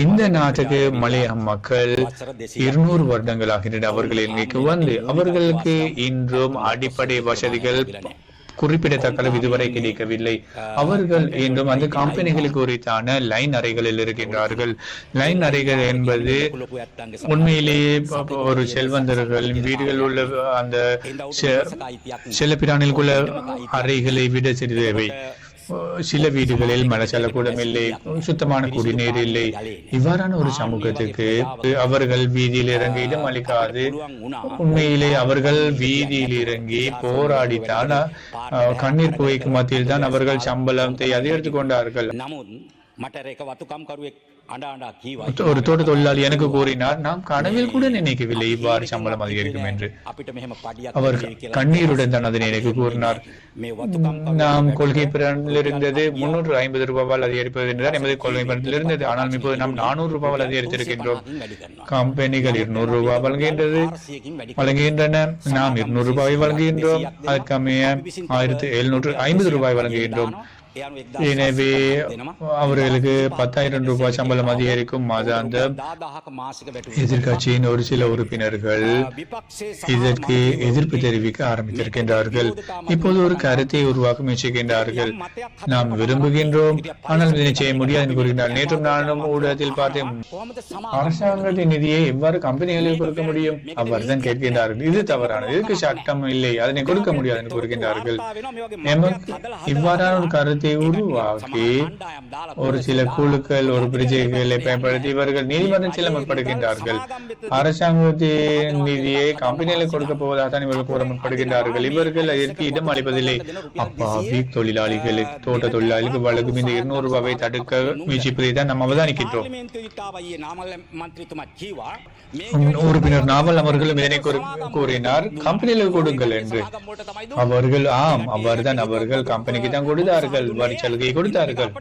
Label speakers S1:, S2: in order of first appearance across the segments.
S1: இந்த நாட்டுக்கு மலையக மக்கள் 200 வருடங்களாகின்றன அவர்கள் இலங்கைக்கு வந்து. அவர்களுக்கு இன்றும் அடிப்படை வசதிகள் குறிப்பிடத்தக்க இதுவரை கிடைக்கவில்லை. அவர்கள் இன்றும் அந்த கம்பெனிகளுக்கு உரித்தான லைன் அறைகளில் இருக்கின்றார்கள். லைன் அறைகள் என்பது உண்மையிலேயே ஒரு செல்வந்தர்கள் வீடுகள் உள்ள அந்த செல்லப்பிராணிகளுக்குள்ள அறைகளை விட சிறிதவை. சில வீடுகளில் மலச்சலக்கூடம் இல்லை, சுத்தமான குடிநீர் இல்லை. இவ்வாறான ஒரு சமூகத்துக்கு அவர்கள் வீதியில் இறங்க இடம் அளிக்காது. உண்மையிலே அவர்கள் வீதியில் இறங்கி போராடித்தான் கண்ணீர் புகைக்கு மத்தியில் தான் அவர்கள் சம்பளத்தை அதிகரித்துக் கொண்டார்கள். ஒரு தோட்ட தொழிலாளி எனக்கு கூறினார், நாம் கனவில் கூட நினைக்கவில்லை இவ்வாறு சம்பளம் அதிகரிக்கும் என்று. அவர் கண்ணீருடன் தான் அதனை எனக்கு கூறினார். நாம் கொள்கை பிறனில் இருந்தது 350 ரூபாயால் அதிகரிப்பது என்றுதான் எமது கொள்கை பிறனில் இருந்தது. ஆனால் இப்போது நாம் 400 ரூபாயால் அதிகரித்திருக்கின்றோம். கம்பெனிகள் 200 ரூபாய் வழங்குகின்றன, நாம் 200 ரூபாய் வழங்குகின்றோம். அதற்கமைய 1750 ரூபாய் வழங்குகின்றோம். எனவே அவர்களுக்கு 10,000 ரூபாய் சம்பளம் அதிகரிக்கும் மாதாந்த. எதிர்கட்சியின் ஒரு சில உறுப்பினர்கள் இதற்கு எதிர்ப்பு தெரிவிக்க ஆரம்பித்திருக்கின்றார்கள். இப்போது ஒரு கருத்தை உருவாக்க முயற்சிக்கின்றார்கள். நாம் விரும்புகின்றோம், ஆனால் இதனை செய்ய முடியாது கூறுகின்றார். நேற்றும் நானும் ஊடகத்தில் பார்த்தேன், அரசாங்கத்தின் நிதியை எவ்வாறு கம்பெனிகளில் கொடுக்க முடியும்? அவ்வாறுதான் கேட்கின்றார்கள். இது தவறானது, இதுக்கு சட்டம் இல்லை, அதனை கொடுக்க முடியாது என்று கூறுகின்றார்கள். இவ்வாறான ஒரு கருத்தை உருவாக்கி ஒரு சில குழுக்கள் ஒரு பிரஜைகளை பயன்படுத்தி இவர்கள் நீதிமன்றம் செல்ல முற்படுகின்றார்கள். அரசாங்கத்தின் நிதியை கம்பெனிகளுக்கு கொடுக்க போவதாக தான் இவர்கள் கூற முற்படுகின்றார்கள். இவர்கள் அதற்கு இடம் அளிப்பதில்லை. அப்பாவி தொழிலாளிகளுக்கு, தோட்ட தொழிலாளிகளுக்கு வழங்கும் இந்த 200 ரூபாவை தடுக்க முயற்சிப்பதை தான் நாம் அவதானிக்கின்றோம். உறுப்பினர் நாவல் அவர்களும் இதனை கூறினார், கம்பெனிகளுக்கு கொடுங்கள் என்று. அவர்கள் அவர்தான் அவர்கள் கம்பெனிக்கு தான் கொடுத்தார்கள், வரி சலுகை கொடுத்தார்கள்.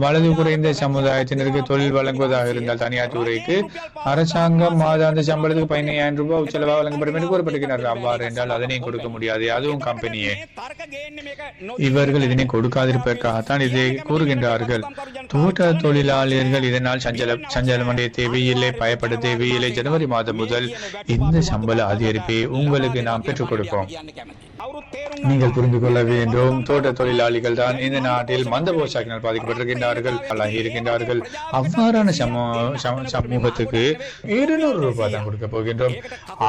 S1: வலது குறைந்த சமுதாயத்தினருக்கு தொழில் வழங்குவதாக இருந்தால் தனியார் துறைக்கு அரசாங்கம் மாதாந்த சம்பளத்துக்கு 15,000 ரூபாய் செலவாக வழங்கப்படும் என்று கூறப்படுகிறார்கள். அவ்வாறு என்றால் அதனை கொடுக்க முடியாது, அதுவும் கம்பெனியே. இவர்கள் இதனை கொடுக்காதிருப்பதற்காகத்தான் இதை கூறுகின்றார்கள். தோட்ட தொழிலாளர்கள் இதனால் சஞ்சலம் அடைய தேவையில்லை, பயப்பட தேவையில்லை. ஜனவரி மாதம் முதல் இந்த சம்பள அதிகரிப்பை உங்களுக்கு நாம் பெற்றுக் கொடுப்போம். நீங்கள் புரிந்து கொள்ள வேண்டும், தோட்ட தொழிலாளிகள் தான் இந்த நாட்டில் மந்த போஷாக்கினால் பாதிக்கப்பட்டிருக்கின்றார்கள். அவ்வாறான சமூகத்துக்கு 200 ரூபாய் தான் கொடுக்க போகின்றோம்.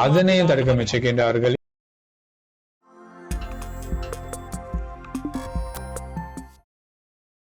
S1: அதனையும் தடுக்க முயற்சிக்கின்றார்கள்.